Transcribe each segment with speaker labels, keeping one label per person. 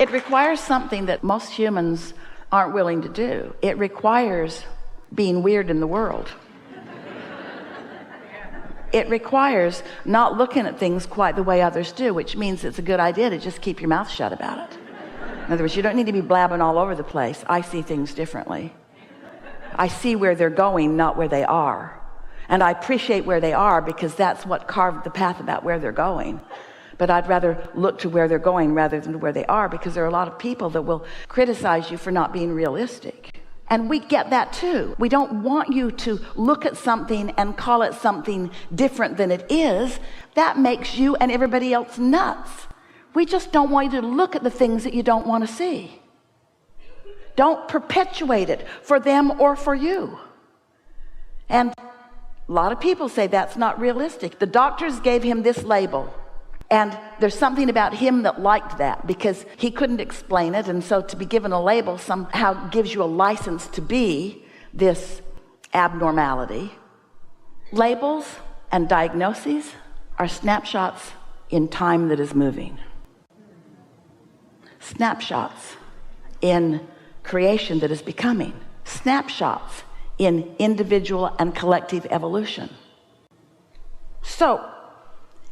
Speaker 1: It requires something that most humans aren't willing to do. It requires being weird in the world. It requires not looking at things quite the way others do, which means it's a good idea to just keep your mouth shut about it. In other words, you don't need to be blabbing all over the place. I see things differently. I see where they're going, not where they are. And I appreciate where they are because that's what carved the path about where they're going. But I'd rather look to where they're going rather than where they are, because there are a lot of people that will criticize you for not being realistic. And we get that too. We don't want you to look at something and call it something different than it is. That makes you and everybody else nuts. We just don't want you to look at the things that you don't want to see. Don't perpetuate it for them or for you. And a lot of people say that's not realistic. The doctors gave him this label, and there's something about him that liked that because he couldn't explain it, and so to be given a label somehow gives you a license to be this abnormality. Labels and diagnoses are snapshots in time that is moving. Snapshots in creation that is becoming. Snapshots in individual and collective evolution. So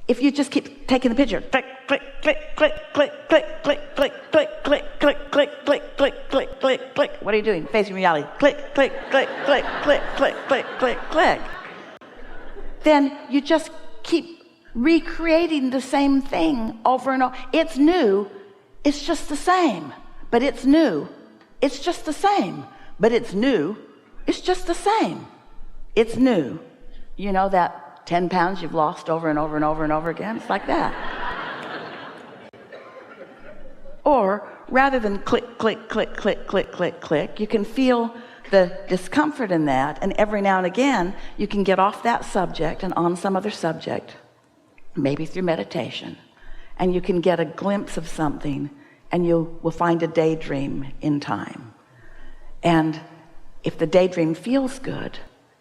Speaker 1: if you just keep taking the picture, click, click, click, click, click, click, click, click, click, click, click, click, click, click, click, click, click. What are you doing? Facing reality. Click, click, click, click, click, click, click, click, click. Then you just keep recreating the same thing over and over. It's new. It's just the same. But it's new. It's just the same. But it's new. It's just the same. It's new. You know that 10 pounds you've lost over and over and over and over again? It's like that. Or rather than click, click, click, click, click, click, click, you can feel the discomfort in that, and every now and again you can get off that subject and on some other subject, maybe through meditation, and you can get a glimpse of something, and you will find a daydream in time. And if the daydream feels good,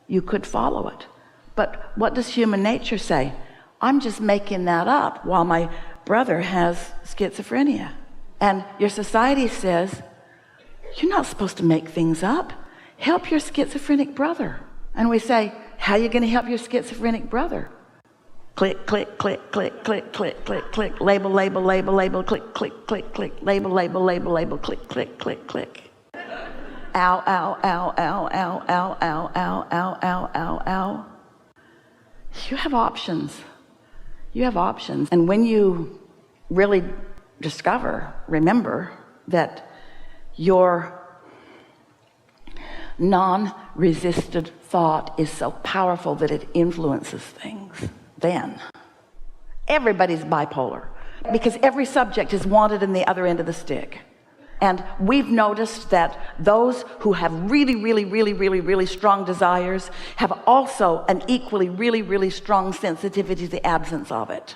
Speaker 1: you could follow it. But what does human nature say? I'm just making that up while my brother has schizophrenia. And your society says, you're not supposed to make things up. Help your schizophrenic brother. And we say, how are you going to help your schizophrenic brother? Click, click, click, click, click, click, click, click, label, label, label, label, click, click, click, click, label, label, label, label, click, click, click, click. Ow, ow, ow, ow, ow, ow, ow, ow, ow, ow, ow, ow. You have options. You have options. And when you really remember that your non-resisted thought is so powerful that it influences things, then everybody's bipolar, because every subject is wanted in the other end of the stick. And we've noticed that those who have really, really, really, really, really strong desires have also an equally really, really strong sensitivity to the absence of it.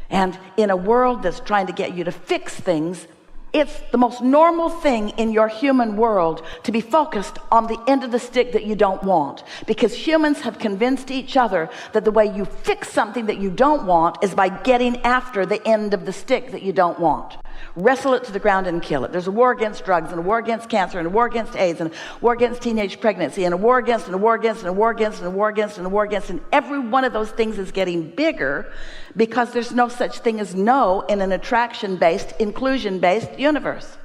Speaker 1: And in a world that's trying to get you to fix things, it's the most normal thing in your human world to be focused on the end of the stick that you don't want, because humans have convinced each other that the way you fix something that you don't want is by getting after the end of the stick that you don't want. Wrestle it to the ground and kill it. There's a war against drugs, and a war against cancer, and a war against AIDS, and a war against teenage pregnancy, and a war against, and a war against, and a war against, and a war against, and a war against, and every one of those things is getting bigger because there's no such thing as no in an attraction-based, inclusion-based universe.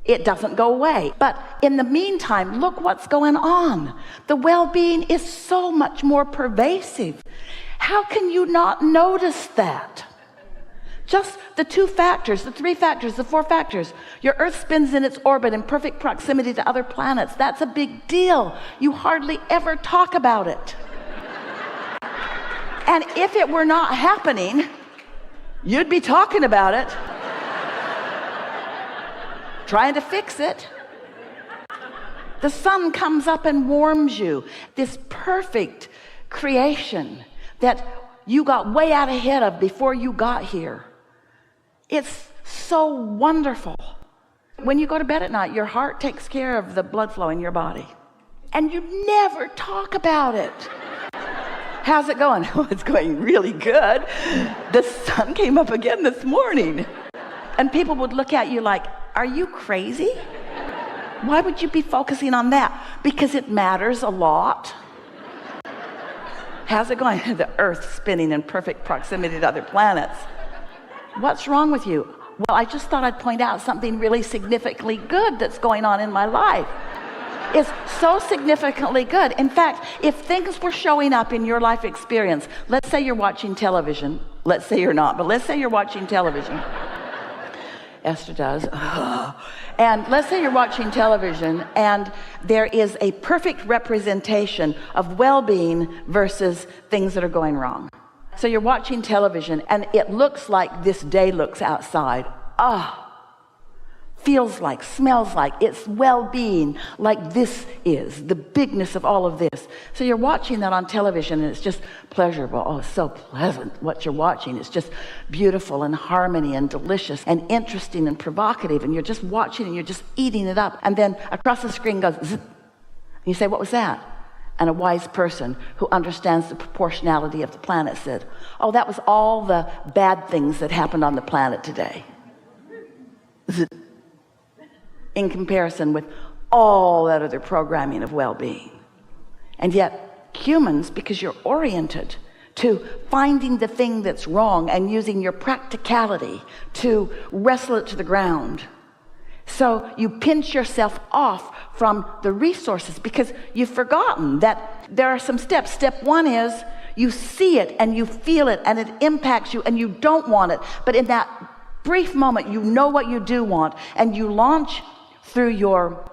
Speaker 1: It doesn't go away. But in the meantime, look what's going on. The well-being is so much more pervasive. How can you not notice that? Just the 2 factors, the 3 factors, the 4 factors. Your Earth spins in its orbit in perfect proximity to other planets. That's a big deal. You hardly ever talk about it. And if it were not happening, you'd be talking about it, trying to fix it. The sun comes up and warms you. This perfect creation that you got way out ahead of before you got here. It's so wonderful. When you go to bed at night, your heart takes care of the blood flow in your body. And you never talk about it. How's it going? Oh, it's going really good. The sun came up again this morning. And people would look at you like, are you crazy? Why would you be focusing on that? Because it matters a lot. How's it going? The Earth spinning in perfect proximity to other planets. What's wrong with you? Well, I just thought I'd point out something really significantly good that's going on in my life. It's so significantly good. In fact, if things were showing up in your life experience, let's say you're watching television. Let's say you're not, but let's say you're watching television. Esther does. And let's say you're watching television and there is a perfect representation of well-being versus things that are going wrong. So you're watching television and it looks like this day looks outside. Feels like, smells like, it's well-being, like this is the bigness of all of this. So you're watching that on television and it's just pleasurable. Oh, it's so pleasant what you're watching. It's just beautiful and harmony and delicious and interesting and provocative, and you're just watching and you're just eating it up. And then across the screen goes zzz. And you say, what was that? And a wise person who understands the proportionality of the planet said, oh, that was all the bad things that happened on the planet today. Zzz. In comparison with all that other programming of well-being. And yet humans, because you're oriented to finding the thing that's wrong and using your practicality to wrestle it to the ground, so you pinch yourself off from the resources because you've forgotten that there are some steps. Step one is you see it and you feel it and it impacts you and you don't want it, but in that brief moment you know what you do want, and you launch through your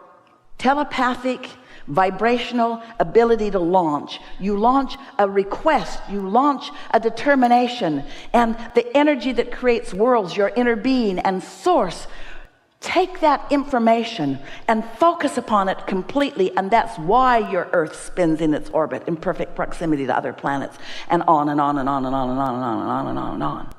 Speaker 1: telepathic vibrational ability to launch. You launch a request, you launch a determination, and the energy that creates worlds, your inner being and source, take that information and focus upon it completely. And that's why your Earth spins in its orbit in perfect proximity to other planets, and on and on and on and on and on and on and on and on and on.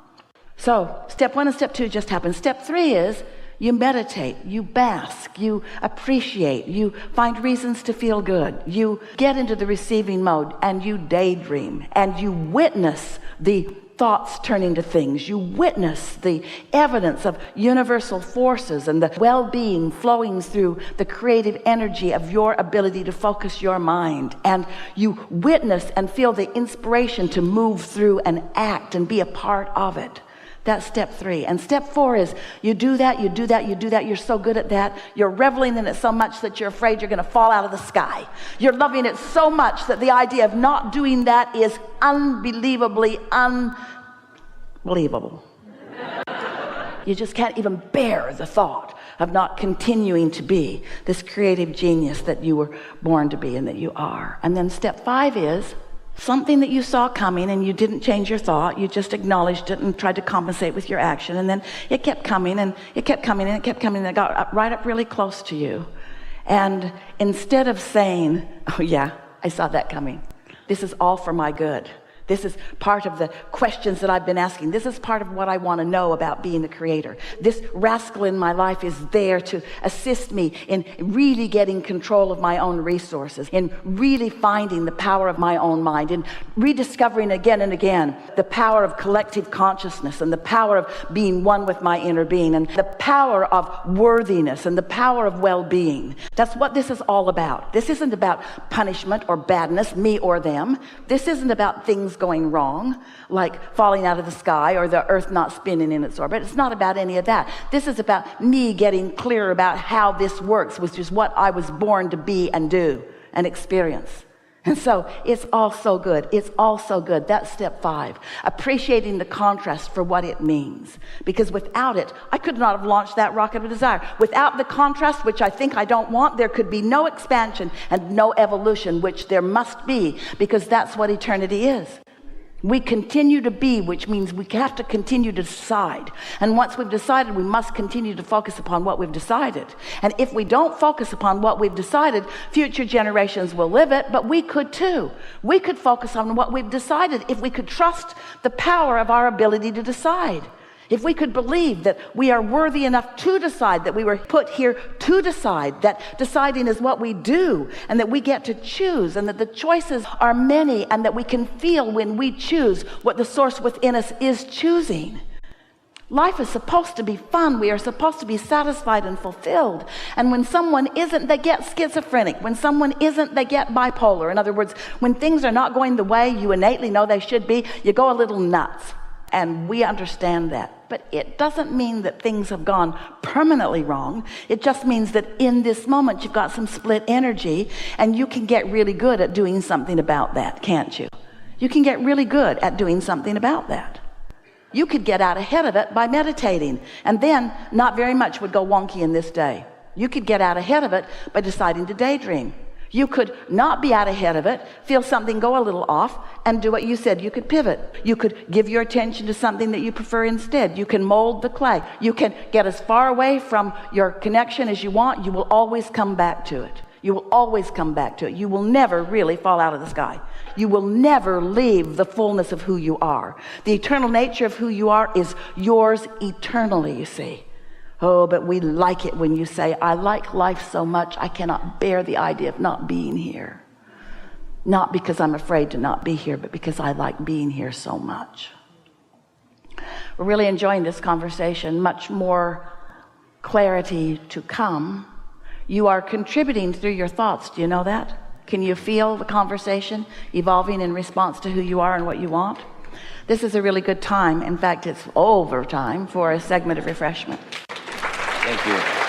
Speaker 1: So step one and step two just happened. Step three is you meditate, you bask, you appreciate, you find reasons to feel good, you get into the receiving mode, and you daydream, and you witness the thoughts turning to things. You witness the evidence of universal forces and the well-being flowing through the creative energy of your ability to focus your mind. And you witness and feel the inspiration to move through and act and be a part of it. That's step three. And step four is you do that, you do that, you do that. You're so good at that. You're reveling in it so much that you're afraid you're going to fall out of the sky. You're loving it so much that the idea of not doing that is unbelievably unbelievable. You just can't even bear the thought of not continuing to be this creative genius that you were born to be and that you are. And then step five is something that you saw coming and you didn't change your thought. You just acknowledged it and tried to compensate with your action. And then it kept coming and it kept coming and it kept coming and it got right up really close to you. And instead of saying, oh yeah, I saw that coming. This is all for my good. This is part of the questions that I've been asking. This is part of what I want to know about being the creator. This rascal in my life is there to assist me in really getting control of my own resources, in really finding the power of my own mind, in rediscovering again and again the power of collective consciousness and the power of being one with my inner being and the power of worthiness and the power of well-being. That's what this is all about. This isn't about punishment or badness, me or them. This isn't about things going wrong, like falling out of the sky or the Earth not spinning in its orbit. It's not about any of that. This is about me getting clear about how this works, which is what I was born to be and do and experience. And so it's all so good. It's all so good. That's step five. Appreciating the contrast for what it means. Because without it, I could not have launched that rocket of desire. Without the contrast, which I think I don't want, there could be no expansion and no evolution, which there must be, because that's what eternity is. We continue to be, which means we have to continue to decide. And once we've decided, we must continue to focus upon what we've decided. And if we don't focus upon what we've decided, future generations will live it, but we could too. We could focus on what we've decided if we could trust the power of our ability to decide. If we could believe that we are worthy enough to decide, that we were put here to decide, that deciding is what we do, and that we get to choose, and that the choices are many, and that we can feel when we choose what the source within us is choosing. Life is supposed to be fun. We are supposed to be satisfied and fulfilled. And when someone isn't, they get schizophrenic. When someone isn't, they get bipolar. In other words, when things are not going the way you innately know they should be, you go a little nuts. And we understand that. But it doesn't mean that things have gone permanently wrong. It just means that in this moment, you've got some split energy, and you can get really good at doing something about that, can't you? You can get really good at doing something about that. You could get out ahead of it by meditating, and then not very much would go wonky in this day. You could get out ahead of it by deciding to daydream. You could not be out ahead of it, feel something go a little off, and do what you said. You could pivot. You could give your attention to something that you prefer instead. You can mold the clay. You can get as far away from your connection as you want. You will always come back to it. You will always come back to it. You will never really fall out of the sky. You will never leave the fullness of who you are. The eternal nature of who you are is yours eternally, you see. Oh, but we like it when you say, I like life so much, I cannot bear the idea of not being here. Not because I'm afraid to not be here, but because I like being here so much. We're really enjoying this conversation. Much more clarity to come. You are contributing through your thoughts. Do you know that? Can you feel the conversation evolving in response to who you are and what you want? This is a really good time. In fact, it's over time for a segment of refreshment.
Speaker 2: Thank you.